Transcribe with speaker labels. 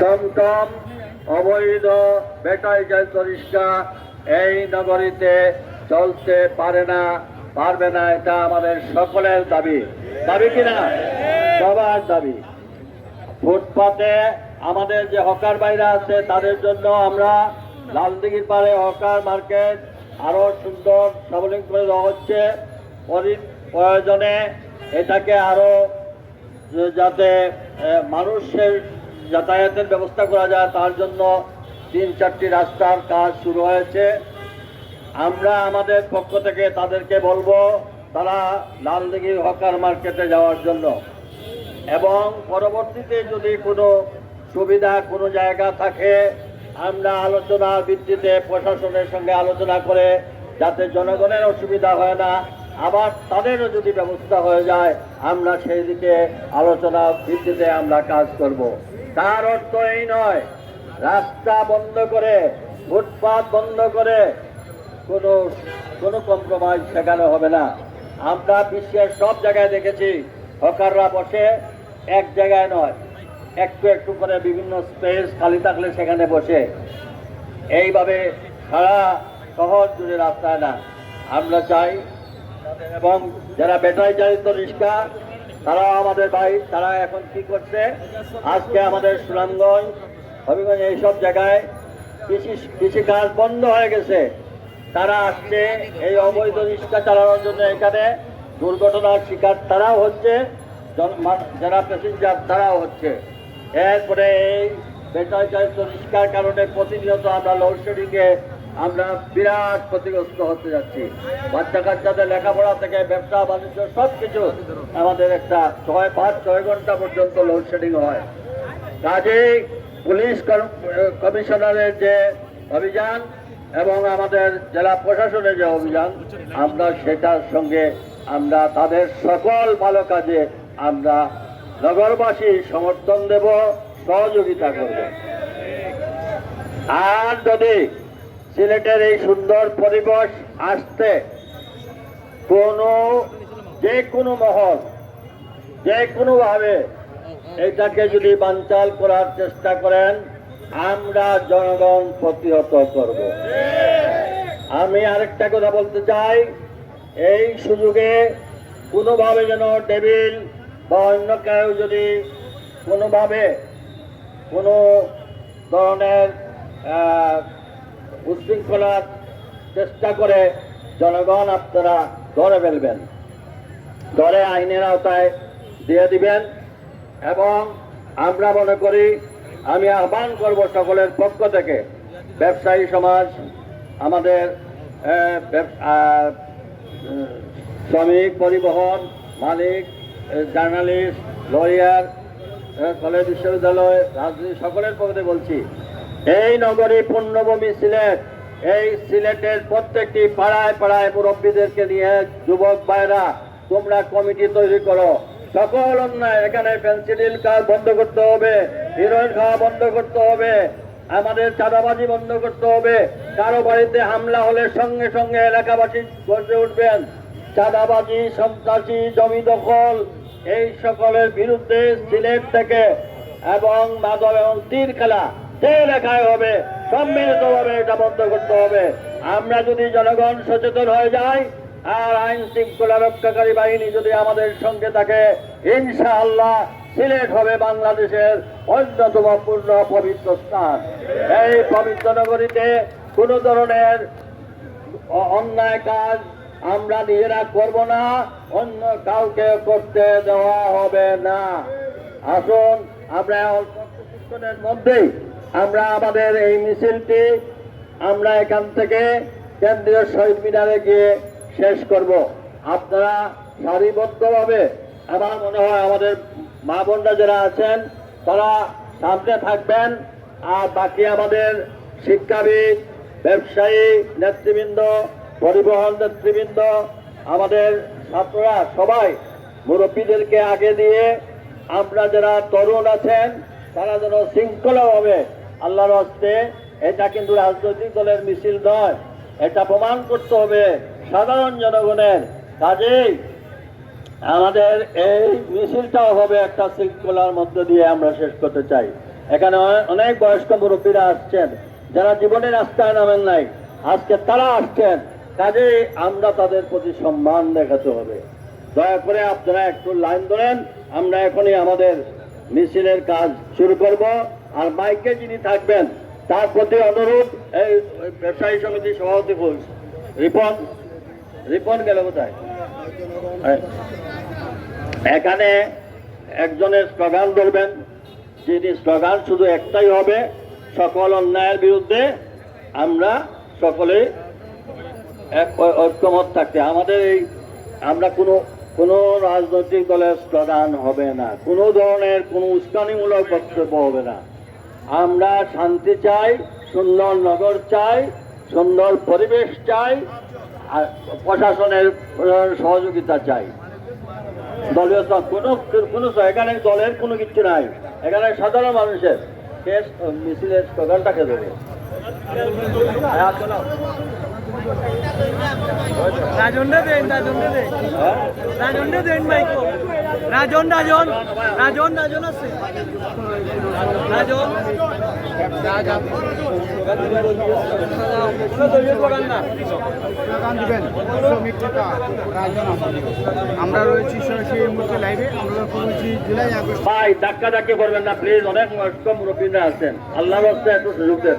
Speaker 1: টমটম অবৈধ ব্যাটারি চালিত রিক্সা এই নগরীতে চলতে পারবে না। এটা আমাদের সকলের দাবি কিনা? সবার দাবি। ফুটপাতে আমাদের যে হকার বাইরা আছে তাদের জন্য আমরা লালদিঘির পাড়ে হকার মার্কেট আরো সুন্দর সবলীন করে দেওয়া হচ্ছে। প্রয়োজনে এটাকে আরো যাতে মানুষের যাতায়াতের ব্যবস্থা করা যায় তার জন্য 3-4টি রাস্তার কাজ শুরু হয়েছে। আমরা আমাদের পক্ষ থেকে তাদেরকে বলবো তারা লালদিঘির হকার মার্কেটে যাওয়ার জন্য, এবং পরবর্তীতে যদি কোনো সুবিধা কোনো জায়গা থাকে আমরা আলোচনার ভিত্তিতে প্রশাসনের সঙ্গে আলোচনা করে যাতে জনগণের অসুবিধা হয় না, আবার তাদেরও যদি ব্যবস্থা হয়ে যায় আমরা সেই দিকে আলোচনার ভিত্তিতে আমরা কাজ করব। তার অর্থ এই নয় রাস্তা বন্ধ করে ফুটপাত বন্ধ করে কোনো কম্প্রোমাইজ সেখানে হবে না। আমরা বিশ্বের সব জায়গায় দেখেছি হকাররা বসে এক জায়গায় নয়, একটু করে বিভিন্ন স্পেস খালি থাকলে সেখানে বসে, এইভাবে সারা শহর জুড়ে রাস্তায় না। আমরা চাই এবং যারা ব্যাটারি চালিত রিক্সা তারাও আমাদের ভাই, তারা এখন কি করছে, আজকে আমাদের সুনামগঞ্জ হবিগঞ্জ এইসব জায়গায় কৃষি কাজ বন্ধ হয়ে গেছে, তারা আসছে এই অবৈধ রিক্সা চালানোর জন্য। এখানে দুর্ঘটনার শিকার তারাও হচ্ছে, যারা প্যাসেঞ্জার তারাও হচ্ছে। এরপরে এই ব্যাটারি চালিত রিক্সার কারণে প্রতিনিয়ত আমরা লোডশেডিংয়ে আমরা বিরাট ক্ষতিগ্রস্ত হতে যাচ্ছি। বাচ্চা কাচ্চাদের লেখাপড়া থেকে ব্যবসা বাণিজ্য সবকিছু আমাদের একটা 5-6 ঘন্টা পর্যন্ত লোডশেডিং হয়। কাজেই পুলিশ কমিশনারের যে অভিযান এবং আমাদের জেলা প্রশাসনের যে অভিযান, আমরা সেটার সঙ্গে আমরা তাদের সকল ভালো কাজে আমরা নগরবাসী সমর্থন দেব, সহযোগিতা করব। আর যদি সিলেটের এই সুন্দর পরিবেশ আসতে যে কোনো মহল যে কোনোভাবে এটাকে যদি বানচাল করার চেষ্টা করেন আমরা জনগণ প্রতিহত করব। আমি আরেকটা কথা বলতে চাই, এই সুযোগে কোনোভাবে যেন টেবিল বা অন্য কেউ যদি কোনোভাবে কোনো ধরনের উচ্ছৃঙ্খলার চেষ্টা করে জনগণ আপনারা ধরে ফেলবেন, ধরে আইনের আওতায় দিয়ে দিবেন। এবং আমরা মনে করি, আমি আহ্বান করব সকলের পক্ষ থেকে, ব্যবসায়ী সমাজ, আমাদের শ্রমিক, পরিবহন মালিক, জার্নালিস্ট, লয়ার, কলেজ, বিশ্ববিদ্যালয়, রাজনীতি সকলের পক্ষে বলছি, এই নগরী পুণ্যভূমি সিলেট, এই সিলেটের প্রত্যেকটি পাড়ায় পাড়ায় মুরব্বীদেরকে নিয়ে যুবক ভাইরা তোমরা কমিটি তৈরি করো। সকল অন্যায়, এখানে ফেন্সিডিল কাজ বন্ধ করতে হবে, হিরোইন খাওয়া বন্ধ করতে হবে, আমাদের চাঁদাবাজি বন্ধ করতে হবে। কারো বাড়িতে হামলা হলে সঙ্গে সঙ্গে এলাকাবাসী গর্জে উঠবেন। চাঁদাবাজি, সন্ত্রাসী, জমি দখল এই সকলের বিরুদ্ধে সিলেট থেকে এবং মাদক এবং তীর খেলা যে এলাকায় হবে সম্মিলিতভাবে এটা বন্ধ করতে হবে। আমরা যদি জনগণ সচেতন হয়ে যায় আর আইন শৃঙ্খলা রক্ষাকারী বাহিনী যদি আমাদের সঙ্গে থাকে, ইনশাআল্লাহ সিলেট হবে বাংলাদেশের অন্যতম পূর্ণ পবিত্র স্থান। এই পবিত্র নগরীতে কোনো ধরনের অন্যায় কাজ আমরা নিজেরা করব না, অন্য কাউকে করতে দেওয়া হবে না। আসুন আমরা অল্প কিছুক্ষণের মধ্যেই আমরা আমাদের এই মিছিলটি আমরা এখান থেকে কেন্দ্রীয় শহীদ মিনারে গিয়ে শেষ করব। আপনারা সারিবদ্ধভাবে, আমার মনে হয় আমাদের মা বোনরা যারা আছেন তারা সামনে থাকবেন, আর বাকি আমাদের শিক্ষাবিদ, ব্যবসায়ী নেতৃবৃন্দ, পরিবহন নেতৃবৃন্দ, আমাদের ছাত্ররা সবাই মুরব্বীদেরকে আগে দিয়ে আমরা যারা তরুণ আছেন তারা যেন শৃঙ্খলাভাবে, আল্লাহর হস্তে এটা কিন্তু রাজনৈতিক দলের মিছিল নয়, এটা প্রমাণ করতে হবে সাধারণ জনগণের। কাজেই আমাদের এই মিছিলটাও হবে একটা শৃঙ্খলার মধ্য দিয়ে আমরা শেষ করতে চাই। এখানে অনেক বয়স্ক মুরব্বীরা আসছেন, যারা জীবনের রাস্তায় নামেন নাই, আজকে তারা আসছেন। কাজেই আমরা তাদের প্রতি সম্মান দেখাতে হবে। দয়া করে আপনারা একটু লাইন ধরেন, আমরা এখনই আমাদের মিছিলের কাজ শুরু করব। আর মাইকে যিনি থাকবেন তার প্রতি অনুরোধ, এই ব্যবসায়ী সমিতির সভাপতি রিপন গেল কোথায়? এখানে একজনের স্লোগান ধরবেন, যিনি স্লোগান শুধু একটাই হবে, সকল অন্যায়ের বিরুদ্ধে আমরা সকলে ঐক্যমত থাকতে। আমাদের এই আমরা কোনো রাজনৈতিক দলের স্লোগান হবে না, কোনো ধরনের কোনো উস্কানিমূলক বক্তব্য হবে না। আমরা শান্তি চাই, সুন্দর নগর চাই, সুন্দর পরিবেশ চাই, আর প্রশাসনের সহযোগিতা চাই। দলীয় কোনো এখানে দলের কোনো কিছু নাই, এখানে সাধারণ মানুষের মিছিলের স্লোগানটাকে দেবে।
Speaker 2: রাজন আছে রাজন
Speaker 3: আমরা রয়েছি সরাসরি এই মুহূর্তে লাইভে। আমরা করেছি জুলাই আগস্ট।
Speaker 1: ভাই ধাক্কা ধাক্কি করবেন না প্লিজ, অনেক মুরব্বীরা আছেন, আল্লাহর রাস্তায় একটু সুযোগ দেন।